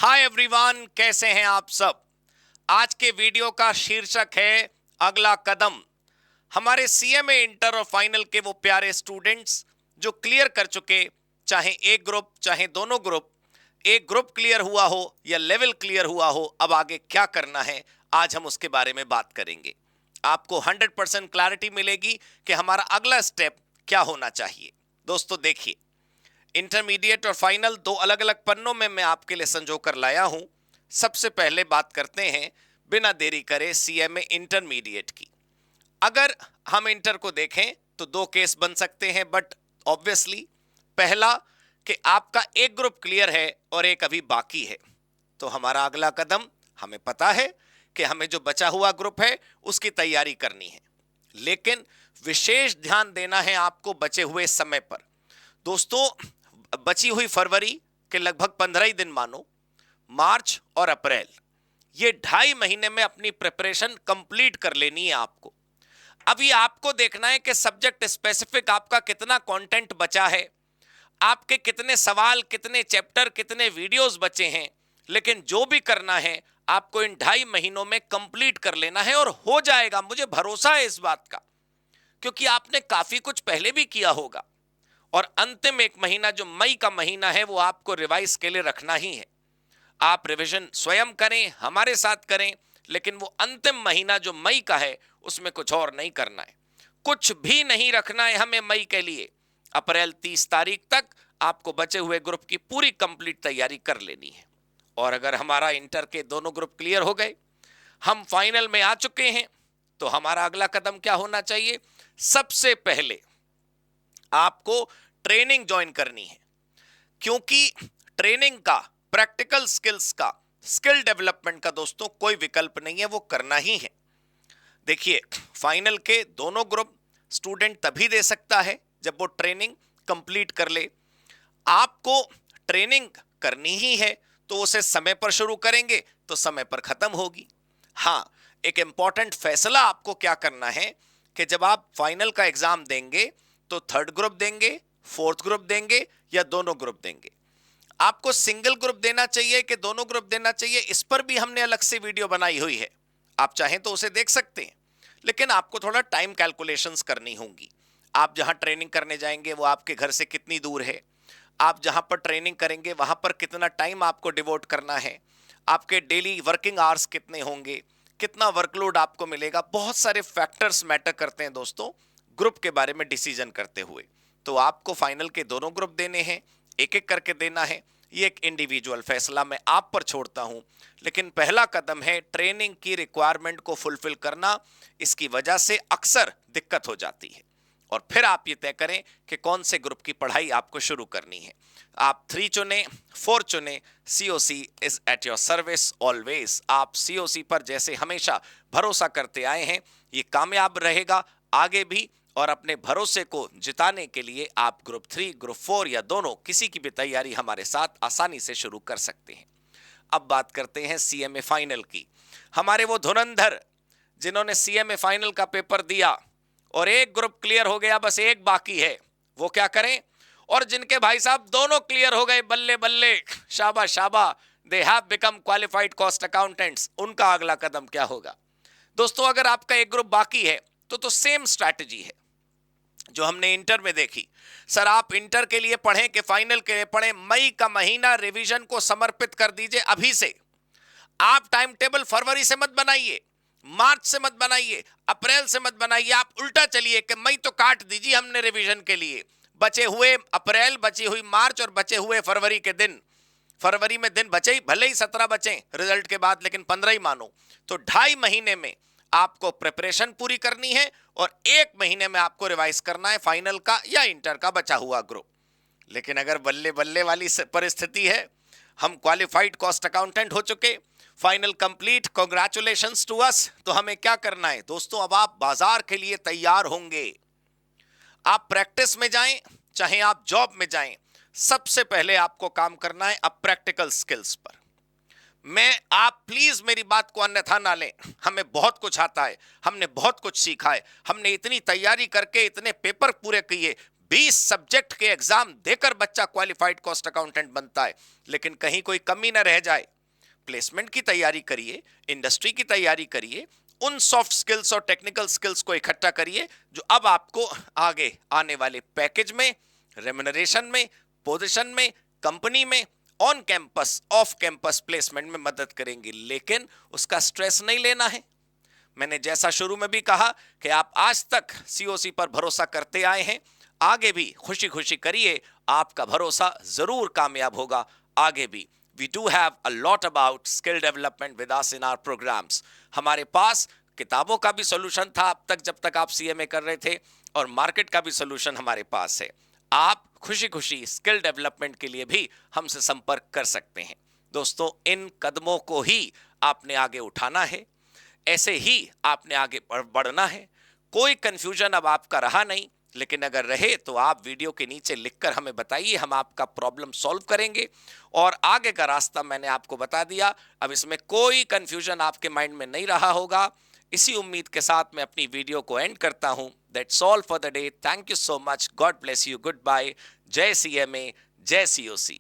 Hi everyone, कैसे हैं आप सब। आज के वीडियो का शीर्षक है अगला कदम। हमारे सीएमए इंटर और फाइनल के वो प्यारे स्टूडेंट्स जो क्लियर कर चुके, चाहे एक ग्रुप चाहे दोनों ग्रुप, एक ग्रुप क्लियर हुआ हो या लेवल क्लियर हुआ हो, अब आगे क्या करना है, आज हम उसके बारे में बात करेंगे। आपको 100% क्लैरिटी मिलेगी कि हमारा अगला स्टेप क्या होना चाहिए। दोस्तों देखिए, इंटरमीडिएट और फाइनल दो अलग अलग पन्नों में मैं आपके लिए संजो कर लाया हूं। सबसे पहले बात करते हैं बिना देरी करे सीएमए इंटरमीडिएट की। अगर हम इंटर को देखें तो दो केस बन सकते हैं, बट ऑब्वियसली पहला कि आपका एक ग्रुप क्लियर है और एक अभी बाकी है, तो हमारा अगला कदम, हमें पता है कि हमें जो बचा हुआ ग्रुप है उसकी तैयारी करनी है, लेकिन विशेष ध्यान देना है आपको बचे हुए समय पर। दोस्तों, बची हुई फरवरी के लगभग 15 ही दिन मानो, मार्च और अप्रैल, ये 2.5 महीने में अपनी प्रिपरेशन कंप्लीट कर लेनी है आपको। अभी आपको देखना है कि सब्जेक्ट स्पेसिफिक आपका कितना कंटेंट बचा है, आपके कितने सवाल, कितने चैप्टर, कितने वीडियोस बचे हैं, लेकिन जो भी करना है आपको इन 2.5 महीनों में कंप्लीट कर लेना है और हो जाएगा, मुझे भरोसा है इस बात का, क्योंकि आपने काफी कुछ पहले भी किया होगा। और अंतिम एक महीना जो मई का महीना है वो आपको रिवाइज के लिए रखना ही है। आप रिवीजन स्वयं करें, हमारे साथ करें, लेकिन वो अंतिम महीना जो मई का है उसमें कुछ और नहीं करना है, कुछ भी नहीं रखना है हमें मई के लिए। अप्रैल 30 तारीख तक आपको बचे हुए ग्रुप की पूरी कंप्लीट तैयारी कर लेनी है। और अगर हमारा इंटर के दोनों ग्रुप क्लियर हो गए, हम फाइनल में आ चुके हैं, तो हमारा अगला कदम क्या होना चाहिए। सबसे पहले आपको ट्रेनिंग ज्वाइन करनी है, क्योंकि ट्रेनिंग का, प्रैक्टिकल स्किल्स का, स्किल डेवलपमेंट का दोस्तों कोई विकल्प नहीं है, वो करना ही है। देखिए, फाइनल के दोनों ग्रुप स्टूडेंट तभी दे सकता है जब वो ट्रेनिंग कंप्लीट कर ले। आपको ट्रेनिंग करनी ही है, तो उसे समय पर शुरू करेंगे तो समय पर खत्म होगी। हाँ, एक इंपॉर्टेंट फैसला आपको क्या करना है कि जब आप फाइनल का एग्जाम देंगे तो थर्ड ग्रुप देंगे, फोर्थ ग्रुप देंगे या दोनों ग्रुप देंगे। आपको सिंगल ग्रुप देना चाहिए कि दोनों ग्रुप देना चाहिए, इस पर भी हमने अलग से वीडियो बनाई हुई है, आप चाहें तो उसे देख सकते हैं। लेकिन आपको थोड़ा टाइम कैलकुलेशंस करनी होंगी। आप जहां ट्रेनिंग करने जाएंगे वो आपके घर से कितनी दूर है, आप जहां पर ट्रेनिंग करेंगे वहां पर कितना टाइम आपको डिवोट करना है, आपके डेली वर्किंग आवर्स कितने होंगे, कितना वर्कलोड आपको मिलेगा, बहुत सारे फैक्टर्स मैटर करते हैं दोस्तों ग्रुप के बारे में डिसीजन करते हुए। तो आपको फाइनल के दोनों ग्रुप देने हैं, एक एक करके देना है, ये एक इंडिविजुअल फैसला मैं आप पर छोड़ता हूं। लेकिन पहला कदम है ट्रेनिंग की रिक्वायरमेंट को फुलफिल करना। इसकी वजह से अक्सर दिक्कत हो जाती है, और फिर आप ये तय करें कि कौन से ग्रुप की पढ़ाई आपको शुरू करनी है। आप 3 चुने, 4 चुने, COC is at your service always. आप सीओसी पर जैसे हमेशा भरोसा करते आए हैं, ये कामयाब रहेगा आगे भी, और अपने भरोसे को जिताने के लिए आप ग्रुप 3, ग्रुप 4 या दोनों, किसी की भी तैयारी हमारे साथ आसानी से शुरू कर सकते हैं। अब बात करते हैं सीएमए फाइनल की। हमारे वो धुरंधर जिन्होंने सीएमए फाइनल का पेपर दिया और एक ग्रुप क्लियर हो गया, बस एक बाकी है, वो क्या करें। और जिनके भाई साहब दोनों क्लियर हो गए, बल्ले बल्ले, शाबा शाबा, they have become qualified cost accountants, उनका अगला कदम क्या होगा। दोस्तों, अगर आपका एक ग्रुप बाकी है तो सेम स्ट्रैटेजी है जो हमने इंटर में देखी। सर, आप इंटर के लिए पढ़ें कि फाइनल के लिए पढ़ें, मई का महीना रिवीजन को समर्पित कर दीजिए अभी से। आप टाइम टेबल फरवरी से मत बनाइए, मार्च से मत बनाइए, अप्रैल से मत बनाइए, आप उल्टा चलिए कि मई तो काट दीजिए हमने रिवीजन के लिए, बचे हुए अप्रैल, बची हुई मार्च और बचे हुए फरवरी के दिन। फरवरी में दिन बचे ही, भले ही 17 बचे रिजल्ट के बाद, लेकिन 15 ही मानो, तो 2.5 महीने में आपको प्रिपरेशन पूरी करनी है और 1 महीने में आपको रिवाइज करना है फाइनल का या इंटर का बचा हुआ ग्रुप। लेकिन अगर बल्ले बल्ले वाली परिस्थिति है, हम क्वालिफाइड कॉस्ट अकाउंटेंट हो चुके, final complete, congratulations to us, तो हमें क्या करना है दोस्तों। अब आप बाजार के लिए तैयार होंगे, आप प्रैक्टिस में जाएं चाहे आप जॉब में जाएं, सबसे पहले आपको काम करना है अब प्रैक्टिकल स्किल्स पर। आप प्लीज मेरी बात को अन्यथा ना लें, हमें बहुत कुछ आता है, हमने बहुत कुछ सीखा है, हमने इतनी तैयारी करके इतने पेपर पूरे किए, 20 सब्जेक्ट के एग्जाम देकर बच्चा क्वालिफाइड कॉस्ट अकाउंटेंट बनता है, लेकिन कहीं कोई कमी ना रह जाए। प्लेसमेंट की तैयारी करिए, इंडस्ट्री की तैयारी करिए, उन सॉफ्ट स्किल्स और टेक्निकल स्किल्स को इकट्ठा करिए जो अब आपको आगे आने वाले पैकेज में, रेम्युनरेशन में, पोजीशन में, कंपनी में, on campus, off campus placement में मदद करेंगे। लेकिन उसका स्ट्रेस नहीं लेना है। मैंने जैसा शुरू में भी कहा कि आप आज तक सीओसी पर भरोसा करते आए हैं, आगे भी खुशी खुशी करिए, आपका भरोसा जरूर कामयाब होगा। आगे भी we do have a lot about skill development with us in our programs. हमारे पास किताबों का भी सोल्यूशन था अब तक, जब तक आप सीएमए कर रहे थे, और मार्केट का भी सोल्यूशन हमारे पास है। आप खुशी खुशी स्किल डेवलपमेंट के लिए भी हमसे संपर्क कर सकते हैं। दोस्तों, इन कदमों को ही आपने आगे उठाना है, ऐसे ही आपने आगे बढ़ना है। कोई कंफ्यूजन अब आपका रहा नहीं, लेकिन अगर रहे तो आप वीडियो के नीचे लिखकर हमें बताइए, हम आपका प्रॉब्लम सॉल्व करेंगे। और आगे का रास्ता मैंने आपको बता दिया, अब इसमें कोई कंफ्यूजन आपके माइंड में नहीं रहा होगा। इसी उम्मीद के साथ मैं अपनी वीडियो को एंड करता हूं। That's all for the day. Thank you so much. God bless you. Good bye. जय सीएमए, जय सीओसी।